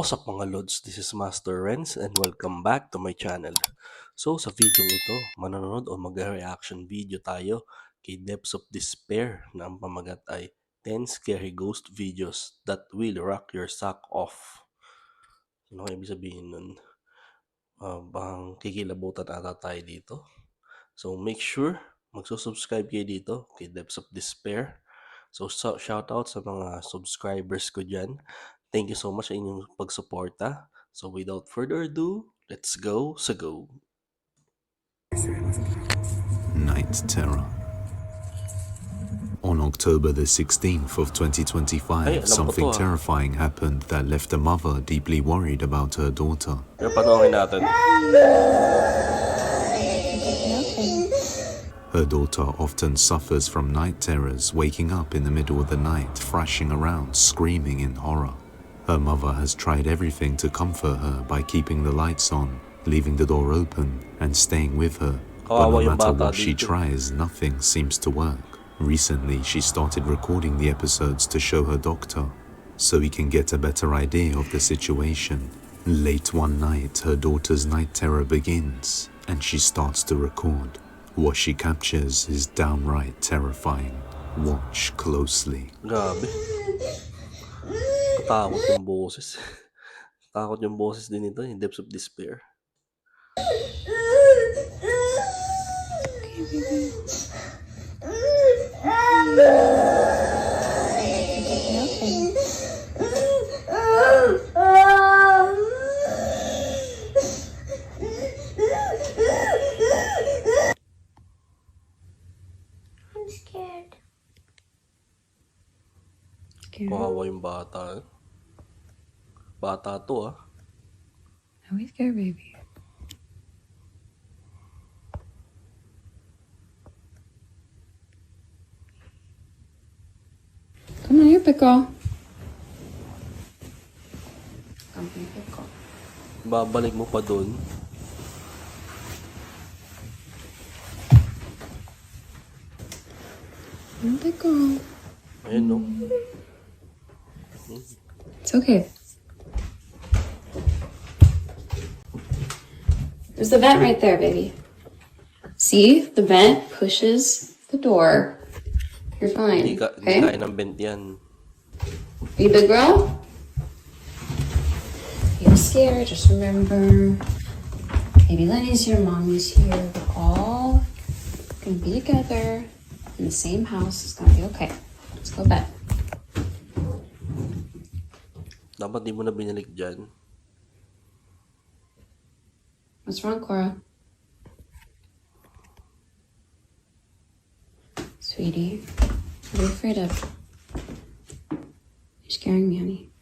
What's up mga lods, this is Master Renz and welcome back to my channel. So sa video ito, manonood o mag-reaction video tayo kay Depths of Despair na ang pamagat ay 10 scary ghost videos that will rock your sock off. Ano ibig sabihin nun? Bang kikilabutan ata tayo dito. So make sure magsusubscribe kayo dito kay Depths of Despair. So shout out sa mga subscribers ko dyan. Thank you so much sa inyong pagsuporta. So without further ado, let's go sa go. Night Terror. On October the 16th of 2025, something terrifying happened that left a mother deeply worried about her daughter. Her daughter often suffers from night terrors, waking up in the middle of the night, thrashing around, screaming in horror. Her mother has tried everything to comfort her by keeping the lights on, leaving the door open, and staying with her. But no matter what she tries, nothing seems to work. Recently, she started recording the episodes to show her doctor, so he can get a better idea of the situation. Late one night, her daughter's night terror begins, and she starts to record. What she captures is downright terrifying. Watch closely. Grabe. Katakot yung boses. Takot yung boses din ito, yung Depths of Despair. I'm scared. Kawawa yung bata. Bata to ah. Don't be scared, baby. Come on here, pickle. Come here, pickle. Babalik mo pa dun. Pickle. Ayun no. It's okay. There's the vent right there, baby. See? The vent pushes the door. You're fine. Hindi Okay? kaya ng vent yan. Are you big girl? You're scared, just remember. Baby Lenny's here, mommy's here. We're all gonna be together in the same house. It's gonna be okay. Let's go to bed. Dapat di mo na binalik dyan. What's wrong, Cora? Sweetie, what are you afraid of? You're scaring me, honey.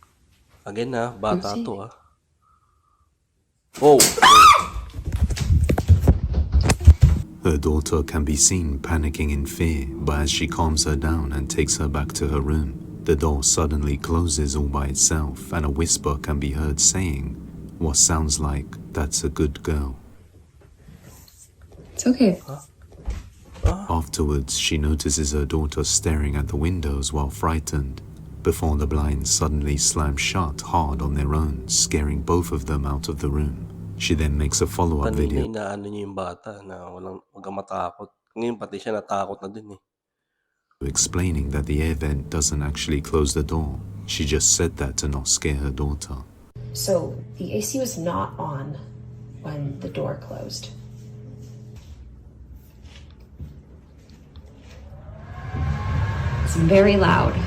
Again na, bata to ah. Oh! Her daughter can be seen panicking in fear, but as she calms her down and takes her back to her room, the door suddenly closes all by itself and a whisper can be heard saying what sounds like, "That's a good girl." It's okay. Afterwards, she notices her daughter staring at the windows while frightened, before the blinds suddenly slam shut hard on their own, scaring both of them out of the room. She then makes a follow-up video. Inaano niyo yung bata na wag kang matakot. Ngayon pati siya natakot na din eh. Explaining that the air vent doesn't actually close the door. She just said that to not scare her daughter. So the AC was not on when the door closed. It's very loud.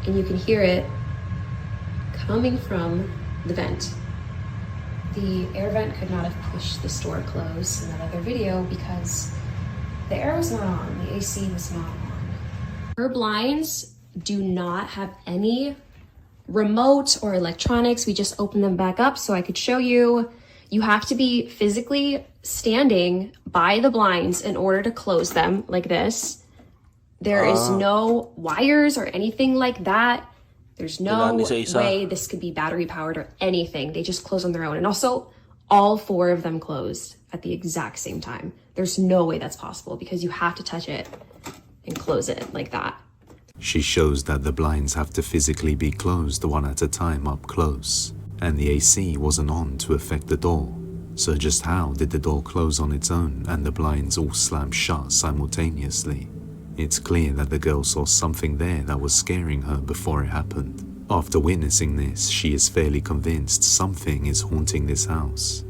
And you can hear it coming from the vent. The air vent could not have pushed this door closed in that other video because the air was not on, the AC was not on. Her blinds do not have any remote or electronics. We just opened them back up so I could show you. You have to be physically standing by the blinds in order to close them like this. There is no wires or anything like that. There's no way this could be battery powered or anything. They just close on their own. And also, all four of them closed at the exact same time. There's no way that's possible because you have to touch it and close it like that. She shows that the blinds have to physically be closed one at a time up close, and the AC wasn't on to affect the door. So just how did the door close on its own and the blinds all slam shut simultaneously? It's clear that the girl saw something there that was scaring her before it happened. After witnessing this, she is fairly convinced something is haunting this house,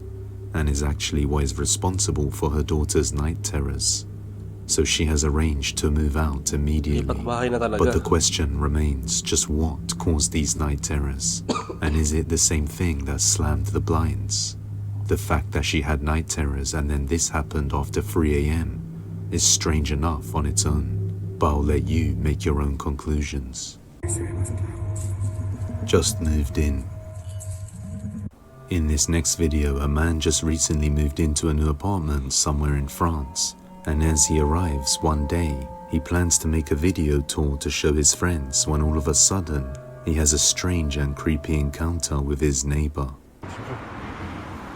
and is actually what is responsible for her daughter's night terrors. So she has arranged to move out immediately. Lipat bahay na talaga. But the question remains, just what caused these night terrors? And is it the same thing that slammed the blinds? The fact that she had night terrors and then this happened after 3 a.m. is strange enough on its own, but I'll let you make your own conclusions. Just moved in. In this next video, a man just recently moved into a new apartment somewhere in France, and as he arrives one day, he plans to make a video tour to show his friends when all of a sudden, he has a strange and creepy encounter with his neighbor.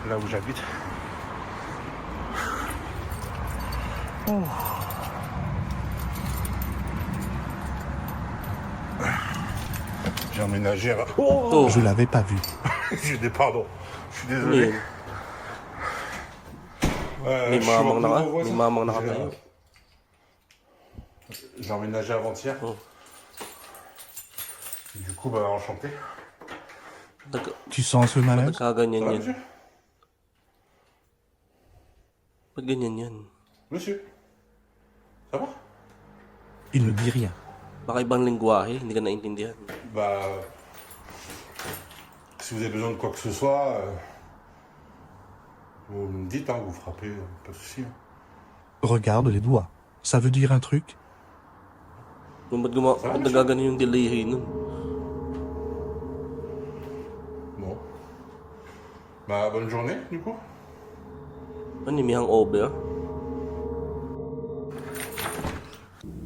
Là où j'habite. J'ai emménagé à... Oh! Je l'avais pas vu. J'ai des pardons. Je suis désolé. May Je suis mamang au naka, nouveau voisin. may mamang nakatayo. J'ai emménagé avant-hier. Oh. Du coup, bah, enchanté. Tu sens ce malaise? Nagkaganyan Ça va, yan. monsieur? Ba't ganyan yan? Monsieur? Ça va? Il ne dit rien. Baka ibang lingwahe, hindi ka naintindihan. Bah... Si vous avez besoin de quoi que ce soit... vous me dites, hein, vous frappez, pas de soucis. Hein. Regarde les doigts. Ça veut dire un truc? Ba't nagaganon yung dilihi nun? Bon. Bah, bonne journée, du coup. Ano yung may hangover?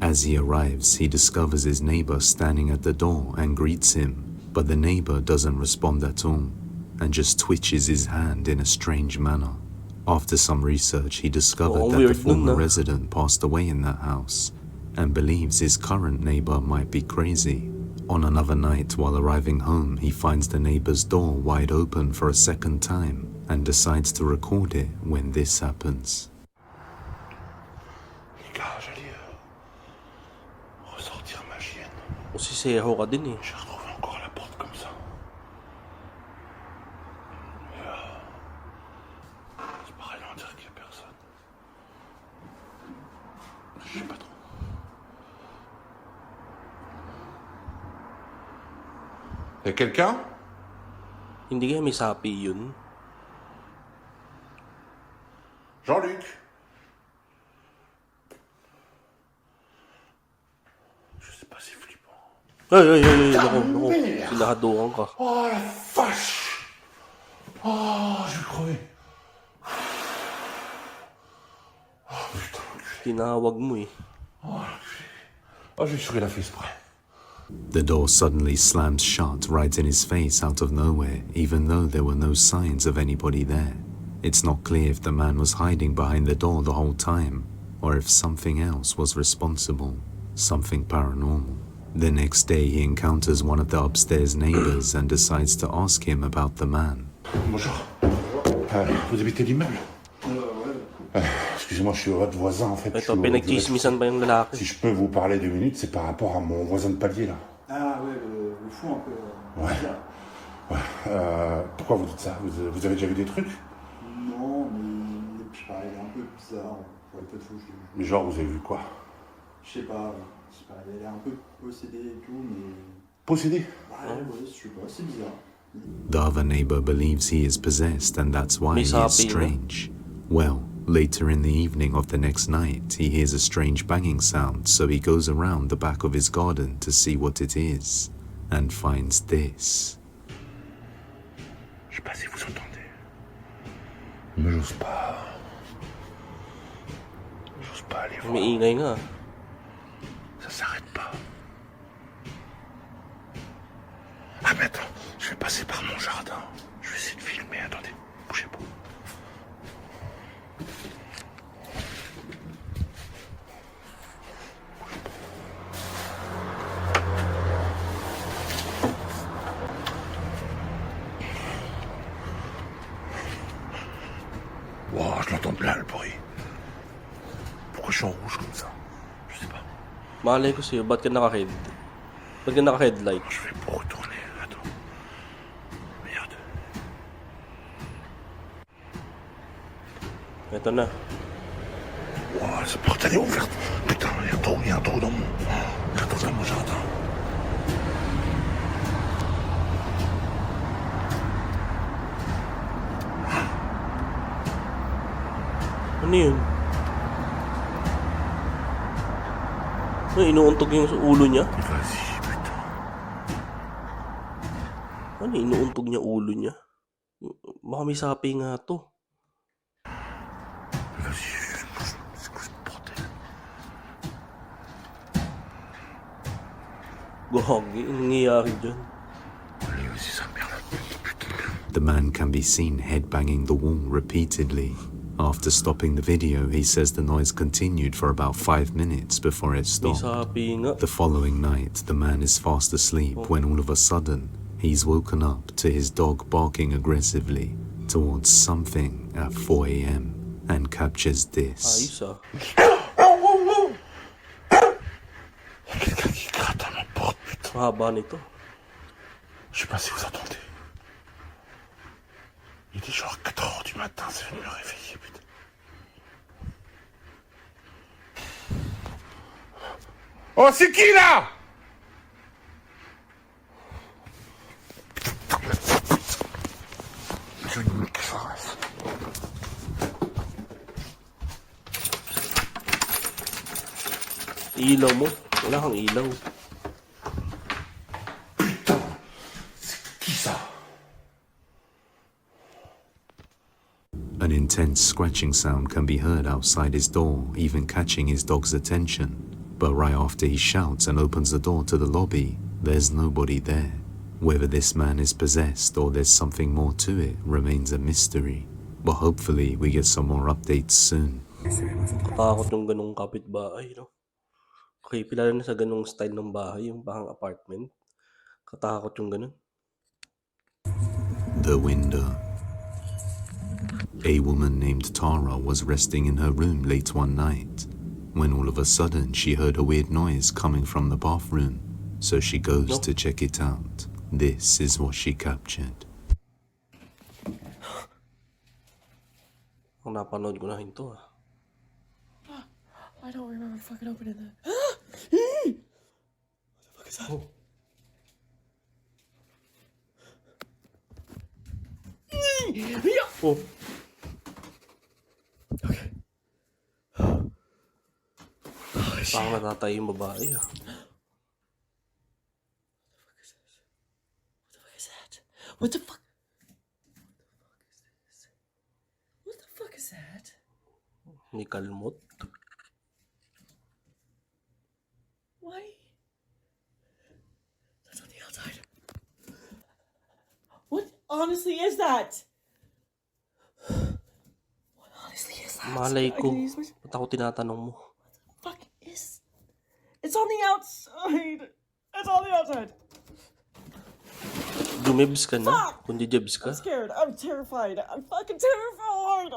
As he arrives, he discovers his neighbor standing at the door and greets him, but the neighbor doesn't respond at all, and just twitches his hand in a strange manner. After some research, he discovered that the weird former nun, ah. resident passed away in that house, and believes his current neighbor might be crazy. On another night, while arriving home, he finds the neighbor's door wide open for a second time, and decides to record it when this happens. Les gars, j'allais ressortir ma chienne. Siseho ka din eh. J'ai retrouvé encore la porte comme ça. C'est pareil, on dirait qu'il n'y a personne. Je sais pas trop. Y'a quelqu'un? Hindi kaya may sapi yun? Jean-Luc? Je sais pas, c'est flippant. Ay, naku. Sinahadukan ka. Oh la vache! Oh, je vais crever. Oh putain, l'enculé. Tinawag mo eh. Oh l'enculé. Oh, je vais sur la fesse près. The door suddenly slams shut right in his face out of nowhere, even though there were no signs of anybody there. It's not clear if the man was hiding behind the door the whole time, or if something else was responsible, something paranormal. The next day he encounters one of the upstairs neighbors and decides to ask him about the man. Bonjour. Vous habitez l'immeuble? Excusez-moi, je suis votre voisin en fait. Ito, pinagchismisan ba yung lalaki? Si je peux vous parler 2 minutes, c'est par rapport à mon voisin de palier là. Ah ouais, le fou un peu. Ouais. Ouais. Pourquoi vous dites ça? Vous avez déjà vu des trucs? Non, mais je sais pas, il est un peu bizarre. Pour être fou, Mais genre, vous avez vu quoi? je sais pas, il est un peu possédé et tout, mais. Possédé? Ouais, je sais pas, c'est bizarre. The other neighbor believes he is possessed and that's why he is Misabi, no? strange. Well, later in the evening of the next night, he hears a strange banging sound, so he goes around the back of his garden to see what it is, and finds this. Je sais pas si vous entendez. Mais j'ose pas. J'ose pas aller voir. May ingay nga. Ça s'arrête pas. Ah mais attends, je vais passer par mon jardin. Je vais essayer de filmer, attendez, bougez pas. comme ça? Je sais pas. Malay ko sa'yo, ba't ka naka-head? Ba't ka naka-headlight? Je vais pour retourner. Attends. Merde. Ito na. Wow, cette porte elle est ouverte. Putain, il y a un trou dans mon. Il y a un trou dans mon jardin. Ano yun? Ano, inuuntog yung ulo niya? Vas-y, putain. Ano, inuuntog niya ulo niya? Baka may sapi nga to. Vas-y, c'est quoi ce bordel? Gagi, ang nangyayari dyan? Allez, vas-y, sa merde. Putain. The man can be seen headbanging the wall repeatedly. After stopping the video, he says the noise continued for about 5 minutes before it May stopped. sapi nga. The following night, the man is fast asleep when all of a sudden, he's woken up to his dog barking aggressively towards something at 4 a.m. and captures this. Ayos ah. Quelqu'un qui gratte à ma porte, putain. Mahaba nito. Je sais pas si vous entendez. Il est genre 4h du matin, c'est venu me réveiller, putain. Oh, c'est qui là? Je vais niquer sa race. Ilaw mo. Wala kang ilaw. Qui ça? An intense scratching sound can be heard outside his door, even catching his dog's attention. But right after he shouts and opens the door to the lobby, there's nobody there. Whether this man is possessed or there's something more to it remains a mystery. But hopefully we get some more updates soon. Katakot yung ganong kapitbahay, no? Okay, lalo na sa ganong style ng bahay, yung parang apartment. Katakot yung ganon. The window. A woman named Tara was resting in her room late one night, when all of a sudden she heard a weird noise coming from the bathroom, so she goes to check it out. This is what she captured. Kung napanood ko na rin to ah. I don't remember fucking opening that. What the fuck is that? Oh. Oh. Okay. Parang natatay yung babae ah. What the fuck is that? What the fuck? What the fuck is that? May kalmot. Why? That's on the outside. What honestly is that? What honestly is that? Malay ko. I can use my- Ba't ako tinatanong mo? Fuck is? It's on the outside. It's on the outside. Dumibs ka na? Fuck! Kung jibs ka? I'm scared. I'm terrified. I'm fucking terrified.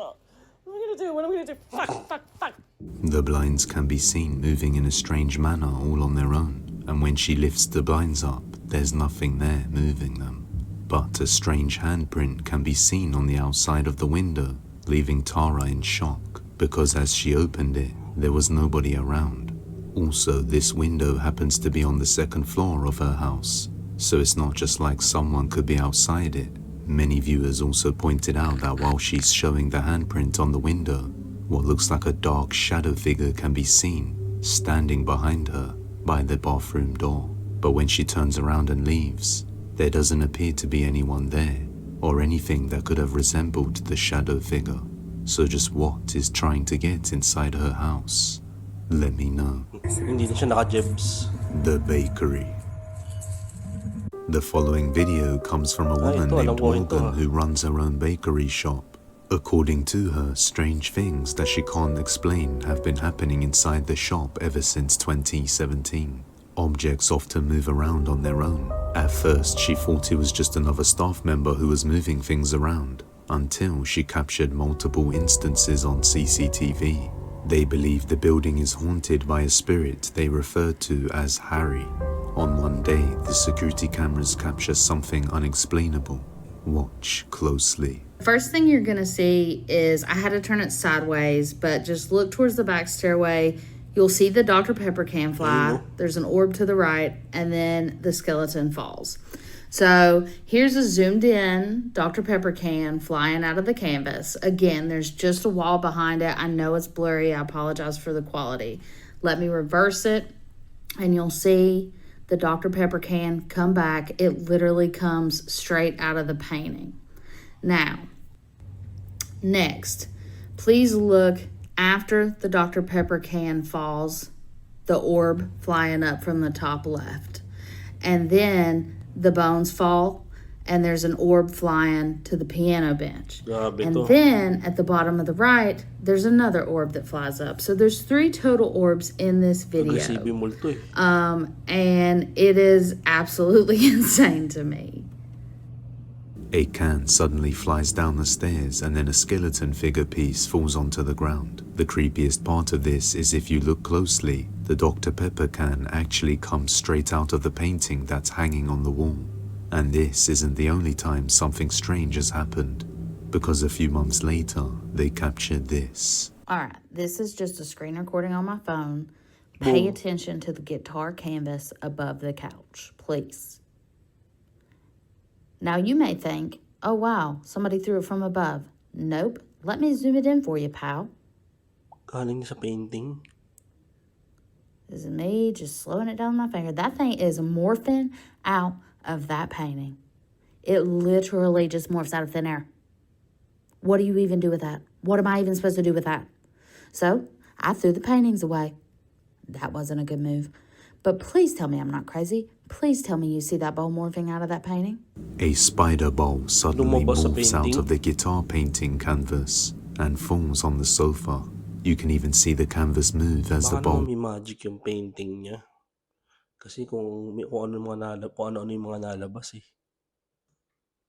What am I gonna do? What am I gonna do? Fuck! Fuck! Fuck! The blinds can be seen moving in a strange manner all on their own, and when she lifts the blinds up, there's nothing there moving them. But a strange handprint can be seen on the outside of the window, leaving Tara in shock, because as she opened it, there was nobody around. Also, this window happens to be on the second floor of her house, so it's not just like someone could be outside it. Many viewers also pointed out that while she's showing the handprint on the window, what looks like a dark shadow figure can be seen standing behind her by the bathroom door. But when she turns around and leaves, there doesn't appear to be anyone there or anything that could have resembled the shadow figure. So just what is trying to get inside her house? Let me know. Hindi na siya naka-jibs. The bakery. The following video comes from a woman ito, alam named ko rin to, Morgan who runs her own bakery shop. According to her, strange things that she can't explain have been happening inside the shop ever since 2017. Objects often move around on their own. At first, she thought it was just another staff member who was moving things around, until she captured multiple instances on CCTV. They believe the building is haunted by a spirit they refer to as Harry. On one day, the security cameras capture something unexplainable. Watch closely. First thing you're gonna see is, I had to turn it sideways, but just look towards the back stairway. You'll see the Dr. Pepper can fly. There's an orb to the right, and then the skeleton falls. So here's a zoomed in Dr. Pepper can flying out of the canvas. Again, there's just a wall behind it. I know it's blurry. I apologize for the quality. Let me reverse it, and you'll see the Dr. Pepper can come back. It literally comes straight out of the painting. Now, next, please look after the Dr. Pepper can falls, the orb flying up from the top left. And then the bones fall, and there's an orb flying to the piano bench. And then at the bottom of the right, there's another orb that flies up. So there's 3 total orbs in this video. And it is absolutely insane to me. A can suddenly flies down the stairs, and then a skeleton figure piece falls onto the ground. The creepiest part of this is, if you look closely, the Dr. Pepper can actually comes straight out of the painting that's hanging on the wall. And this isn't the only time something strange has happened, because a few months later, they captured this. Alright, this is just a screen recording on my phone. Pay attention to the guitar canvas above the couch, please. Now you may think, oh wow, somebody threw it from above. Nope. Let me zoom it in for you, pal. Galing sa painting. This is me just slowing it down with my finger. That thing is morphing out of that painting. It literally just morphs out of thin air. What do you even do with that? What am I even supposed to do with that? So, I threw the paintings away. That wasn't a good move. But please tell me I'm not crazy. Please tell me you see that bowl morphing out of that painting. A spider bowl suddenly morphs out of the guitar painting canvas and falls on the sofa. You can even see the canvas move as the bowl may magic yung painting niya. Kasi kung ano yung mga nalabas eh.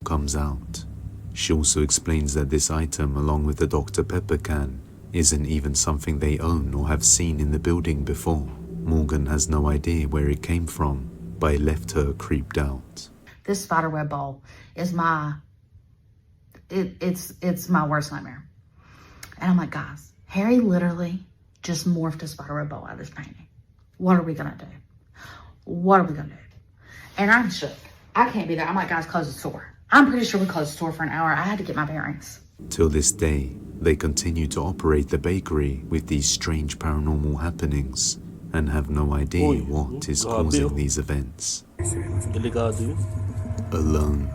Comes out. She also explains that this item, along with the Dr. Pepper can, isn't even something they own or have seen in the building before. Morgan has no idea where it came from, but it left her creeped out. This spiderweb bowl is it's my worst nightmare. And I'm like, guys, Harry literally just morphed a spiderweb bowl out of this painting. What are we gonna do? What are we gonna do? And I'm shook. I can't be there. I'm like, guys, close the store. I'm pretty sure we closed the store for an hour. I had to get my bearings. Till this day, they continue to operate the bakery with these strange paranormal happenings and have no idea what is causing these events. Alone.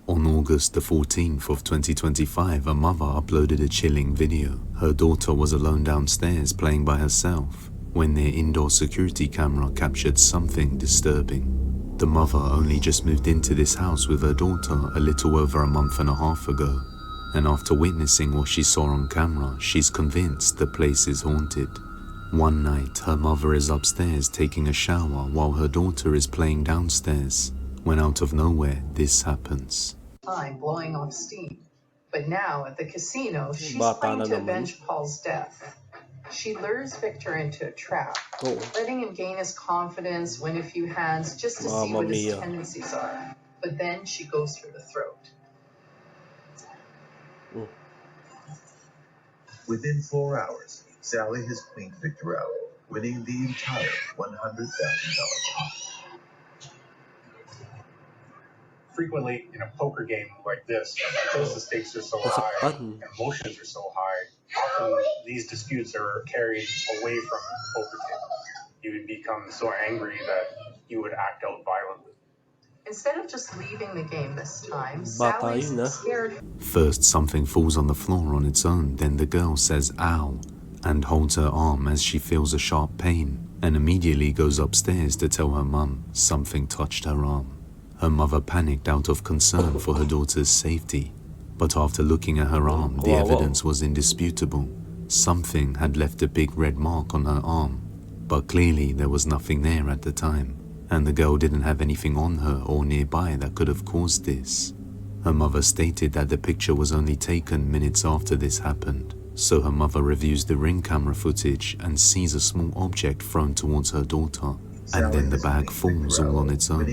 On August the 14th of 2025, a mother uploaded a chilling video. Her daughter was alone downstairs playing by herself when their indoor security camera captured something disturbing. The mother only just moved into this house with her daughter a little over a month and a half ago, and after witnessing what she saw on camera, she's convinced the place is haunted. One night, her mother is upstairs taking a shower while her daughter is playing downstairs, when out of nowhere, this happens. Time blowing off steam. But now at the casino, she's trying to avenge Paul's death. She lures Victor into a trap, letting him gain his confidence, win a few hands, just to see what his tendencies are. But then she goes for the throat. Within 4 hours, Sally has cleaned Victor out, winning the entire $100,000. Frequently in a poker game like this, because the stakes are so high and emotions are so high, often these disputes are carried away from the poker table. You would become so angry that you would act out violently. Instead of just leaving the game this time, Sally's scared. First, something falls on the floor on its own, then the girl says ow and holds her arm as she feels a sharp pain, and immediately goes upstairs to tell her mum something touched her arm. Her mother panicked out of concern for her daughter's safety, but after looking at her arm, the evidence was indisputable. Something had left a big red mark on her arm, but clearly there was nothing there at the time, and the girl didn't have anything on her or nearby that could have caused this. Her mother stated that the picture was only taken minutes after this happened, So her mother reviews the Ring camera footage and sees a small object thrown towards her daughter, and then the bag falls all on its own,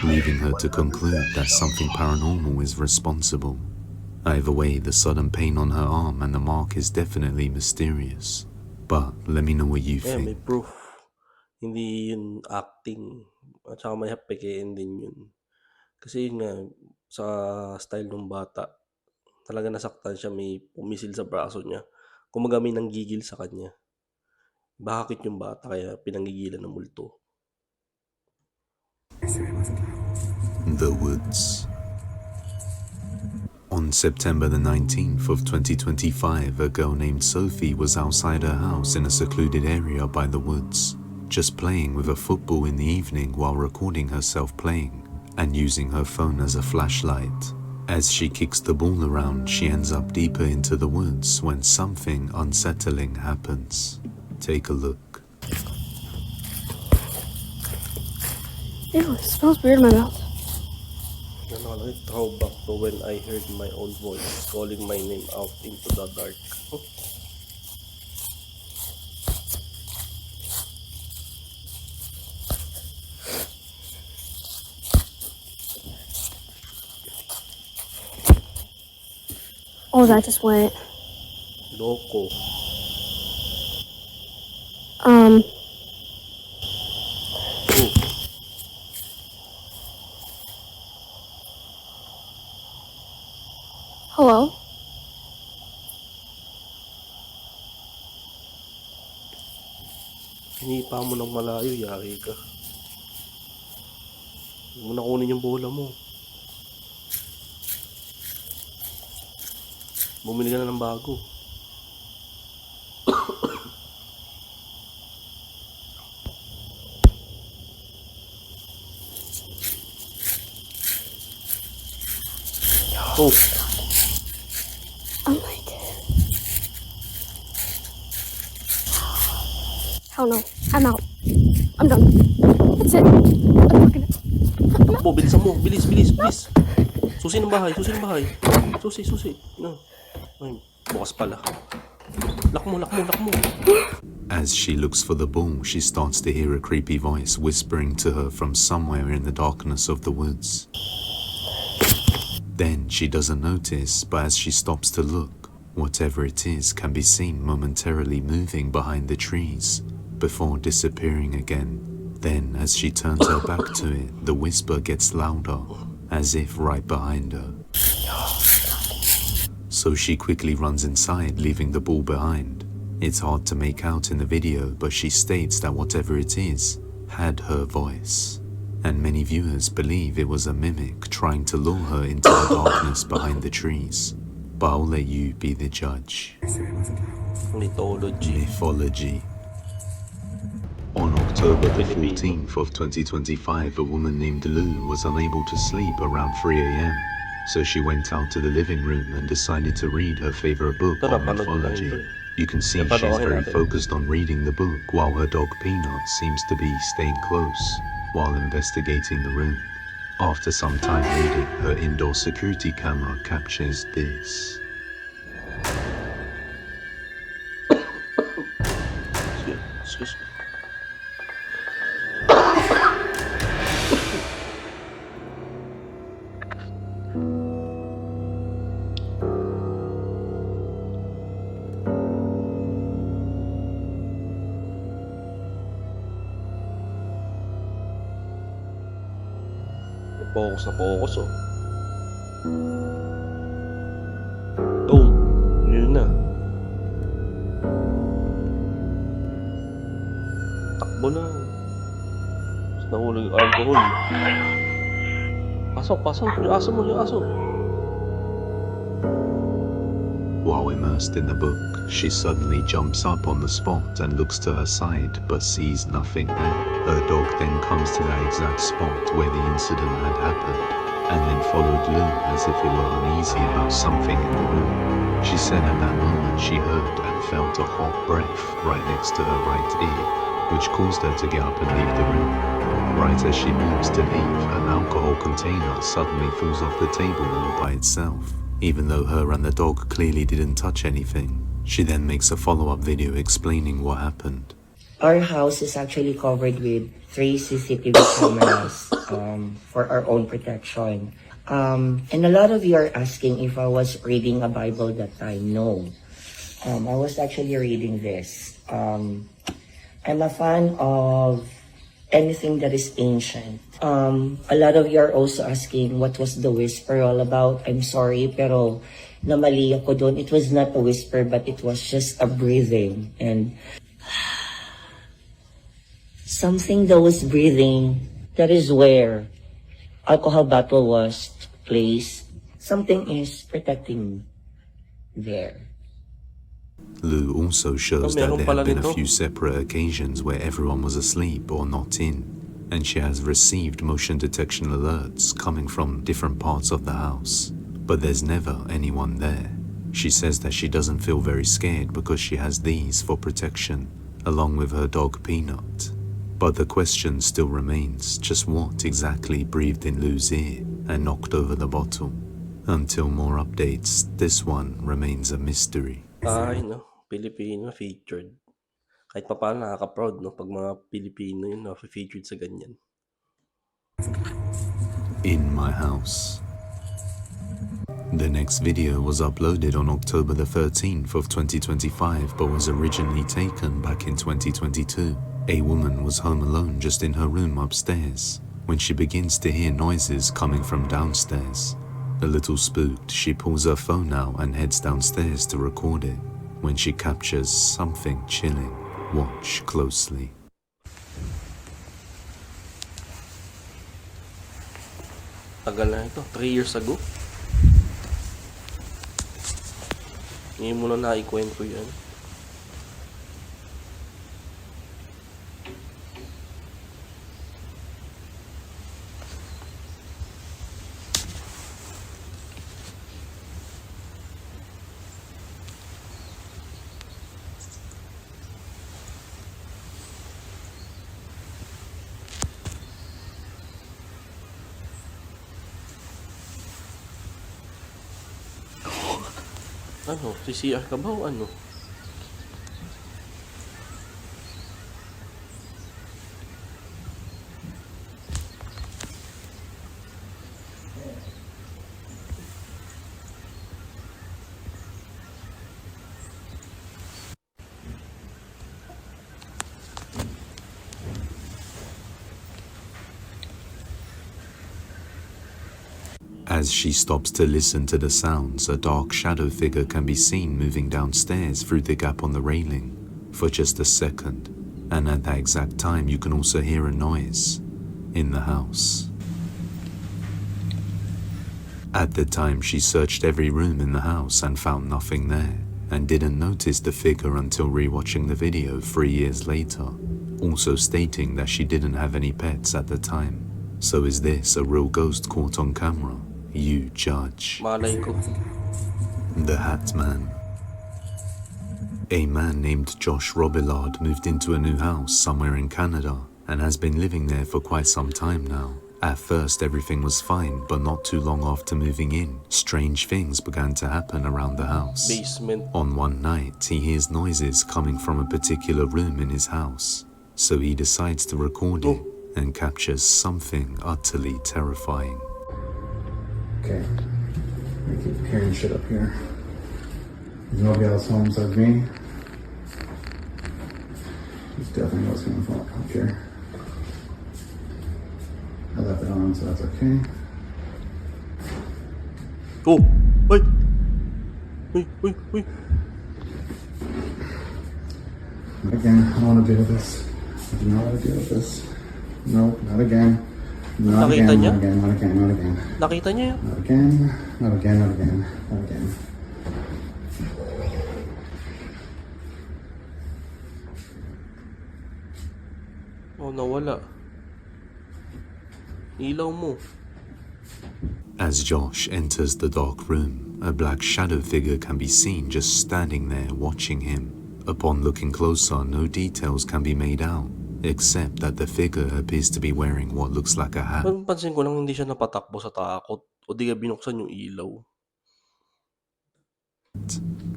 leaving her to conclude that something paranormal is responsible. Either way, the sudden pain on her arm and the mark is definitely mysterious. But let me know what you think. May proof. Hindi yun acting. At saka may hapekein din yun. Kasi yun nga, sa style ng bata, talaga nasaktan siya, may pumisil sa braso niya. Kumaga may nanggigil sa kanya. Bakit yung bata kaya pinanggigilan ng multo? The Woods. On September the 19th of 2025, a girl named Sophie was outside her house in a secluded area by the woods, just playing with a football in the evening while recording herself playing and using her phone as a flashlight. As she kicks the ball around, she ends up deeper into the woods when something unsettling happens. Take a look. Ew, it smells weird in my mouth. Throwback to when I heard my own voice calling my name out into the dark. Oh, that just went. Loco. Oh. Hello? Hinipa mo ng malayo, yari ka. Huwag mo na kunin yung bola mo. Bumili ka na ng bago. Oh. I'm like... Hell no. I'm out. I'm done. That's it. I'm fucking... Takbo, bilisan mo. Bilis, bilis, bilis. Susi ng bahay, susi ng bahay. Susi, susi. No. Ay, bukas pala. Lock mo, lock mo, lock mo. As she looks for the ball, she starts to hear a creepy voice whispering to her from somewhere in the darkness of the woods. Then she doesn't notice, but as she stops to look, whatever it is can be seen momentarily moving behind the trees, before disappearing again. Then, as she turns her back to it, the whisper gets louder, as if right behind her. So she quickly runs inside, leaving the ball behind. It's hard to make out in the video, but she states that whatever it is had her voice. And many viewers believe it was a mimic trying to lure her into the darkness behind the trees. But I'll let you be the judge. Mythology. On October the 14th of 2025, a woman named Lou was unable to sleep around 3 a.m. So she went out to the living room and decided to read her favorite book on mythology. You can see she's very focused on reading the book while her dog Peanut seems to be staying close while investigating the room. After some time reading, her indoor security camera captures this. Excuse me. Focus na focus, oh. Boom! Yun na. Takbo na. Tapos nahulog yung alcohol. Pasok, pasok. Yung aso mo, yung aso. While immersed in the book, she suddenly jumps up on the spot and looks to her side but sees nothing there. Her dog then comes to that exact spot where the incident had happened and then followed Lou as if it were uneasy about something in the room. She said at that moment she heard and felt a hot breath right next to her right ear, which caused her to get up and leave the room. Right as she moves to leave, an alcohol container suddenly falls off the table all by itself, even though her and the dog clearly didn't touch anything. She then makes a follow-up video explaining what happened. Our house is actually covered with 3 CCTV cameras for our own protection. And a lot of you are asking if I was reading a Bible that time. No. I was actually reading this. I'm a fan of anything that is ancient. A lot of you are also asking what was the whisper all about. I'm sorry, pero namali ako doon. It was not a whisper, but it was just a breathing. And something that was breathing, that is where alcohol bottle was placed. Something is protecting me there. Lou also shows that there have been a few separate occasions where everyone was asleep or not in, and she has received motion detection alerts coming from different parts of the house, but there's never anyone there. She says that she doesn't feel very scared because she has these for protection, along with her dog Peanut. But the question still remains, just what exactly breathed in Lou's ear and knocked over the bottle? Until more updates, this one remains a mystery. Ay, no. Pilipino featured. Kahit pa paano nakaka-proud, no? Pag mga Pilipino yun, no? Featured sa ganyan. In my house. The next video was uploaded on October the 13th of 2025, but was originally taken back in 2022. A woman was home alone just in her room upstairs when she begins to hear noises coming from downstairs. A little spooked, she pulls her phone out and heads downstairs to record it. When she captures something chilling, watch closely. Tagal na ito, 3 years ago. Hindi mo na naikwento yan. Ano? CCR ka ba o ano? As she stops to listen to the sounds, a dark shadow figure can be seen moving downstairs through the gap on the railing for just a second, and at that exact time you can also hear a noise in the house. At the time, she searched every room in the house and found nothing there, and didn't notice the figure until rewatching the video 3 years later, also stating that she didn't have any pets at the time. So is this a real ghost caught on camera? You judge. Malay ko. The Hatman. A man named Josh Robillard moved into a new house somewhere in Canada and has been living there for quite some time now. At first everything was fine, but not too long after moving in, strange things began to happen around the house. Basement. On one night, he hears noises coming from a particular room in his house, so he decides to record it and captures something utterly terrifying. Okay. I keep carrying shit up here. There's nobody else home besides me. There's definitely what's gonna fall up here. I left it on, so that's okay. Oh! Wait! Wait! Not again. I don't want to deal with this. I do not want to deal with this. No, not again. Not Nakita again, niya? not again, not again, not again. Nakita niya yun? Not again, not again, not again, not again. Oh, nawala. Ilaw mo. As Josh enters the dark room, a black shadow figure can be seen just standing there watching him. Upon looking closer, no details can be made out, except that the figure appears to be wearing what looks like a hat. Pansin ko lang hindi siya napatakbo sa takot o di ka binuksan yung ilaw.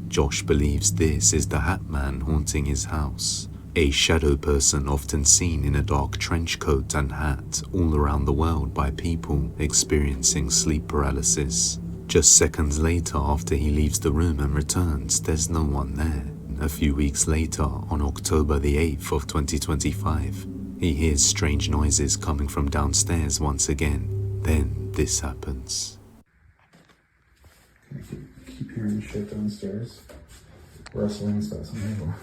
Josh believes this is the hatman haunting his house, a shadow person often seen in a dark trench coat and hat all around the world by people experiencing sleep paralysis. Just seconds later, after he leaves the room and returns, there's no one there. A few weeks later, on October the 8th of 2025, he hears strange noises coming from downstairs once again. Then this happens. I keep hearing shit downstairs. Rustling stuff. Somebody go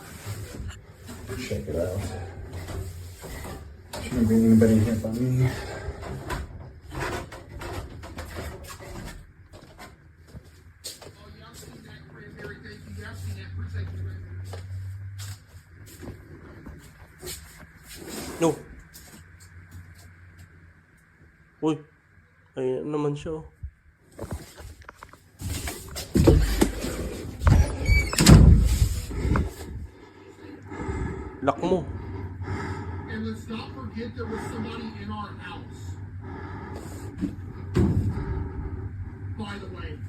check it out. Shouldn't be anybody here but me. No. Uy. Ayun naman siya. Lock mo. And let's not forget there was somebody in our house. By the way.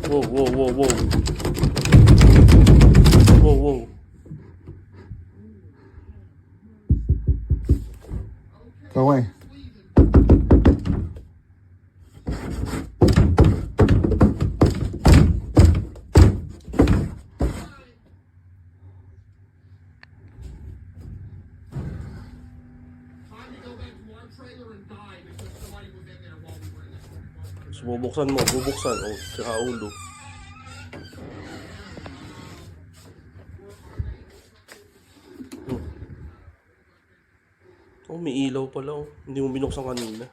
Whoa, whoa, whoa, whoa. Whoa, whoa. Go away. So, bubuksan mo, bubuksan. Oh, sira ulo. Oh, may ilaw pala. Oh. Hindi mo binuksan kanina.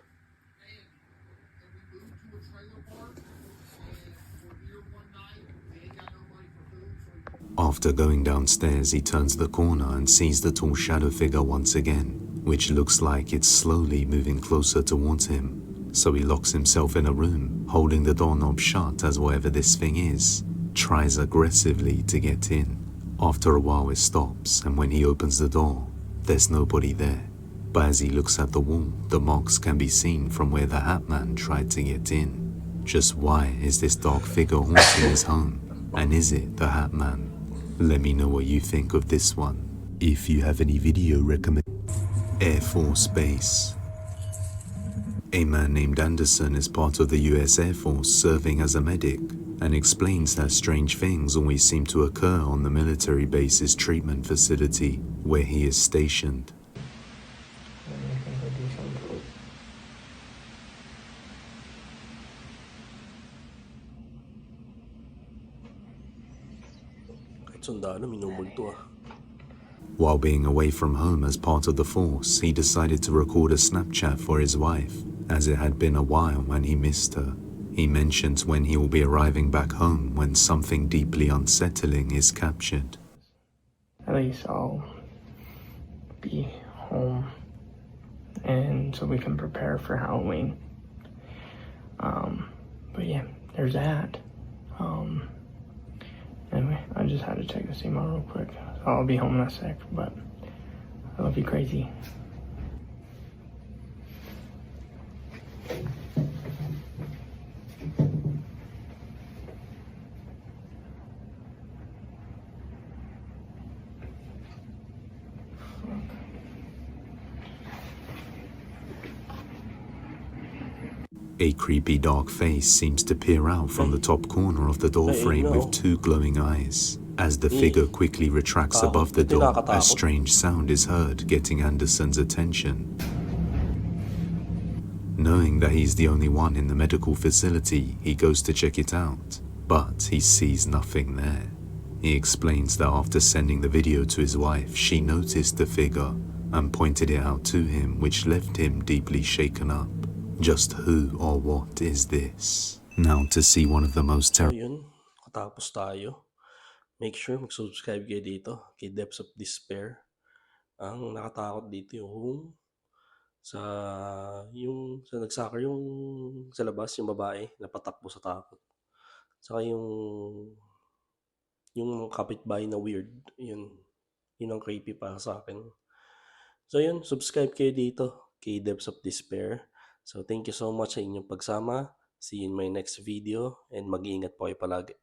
After going downstairs, he turns the corner and sees the tall shadow figure once again, which looks like it's slowly moving closer towards him. So he locks himself in a room, holding the doorknob shut as whatever this thing is tries aggressively to get in. After a while it stops, and when he opens the door, there's nobody there. But as he looks at the wall, the marks can be seen from where the hatman tried to get in. Just why is this dark figure haunting his home? And is it the hatman? Let me know what you think of this one. If you have any video Air Force Base. A man named Anderson is part of the US Air Force serving as a medic and explains that strange things always seem to occur on the military base's treatment facility where he is stationed. Sundalo, minumulto ah. While being away from home as part of the force, he decided to record a Snapchat for his wife, as it had been a while and he missed her. He mentions when he will be arriving back home when something deeply unsettling is captured. At least I'll be home, and so we can prepare for Halloween. But yeah, there's that. Anyway, I just had to check this email real quick. So I'll be home in a sec, but I love you crazy. A creepy dark face seems to peer out from the top corner of the door frame with two glowing eyes. As the figure quickly retracts above the door, a strange sound is heard, getting Anderson's attention. Knowing that he's the only one in the medical facility, he goes to check it out, but he sees nothing there. He explains that after sending the video to his wife, she noticed the figure and pointed it out to him, which left him deeply shaken up. Just who or what is this? Now to see one of the most Ayun, katapos tayo. Make sure mag-subscribe kayo dito kay Depths of Despair. Ang nakatakot dito yung sa nagsoccer yung sa labas, yung babae napatakbo sa takot. Saka yung kapitbahay na weird, yun ang creepy para sa akin. So yun, subscribe kayo dito kay Depths of Despair. So thank you so much sa inyong pagsama. See you in my next video and mag-iingat po kayo palagi.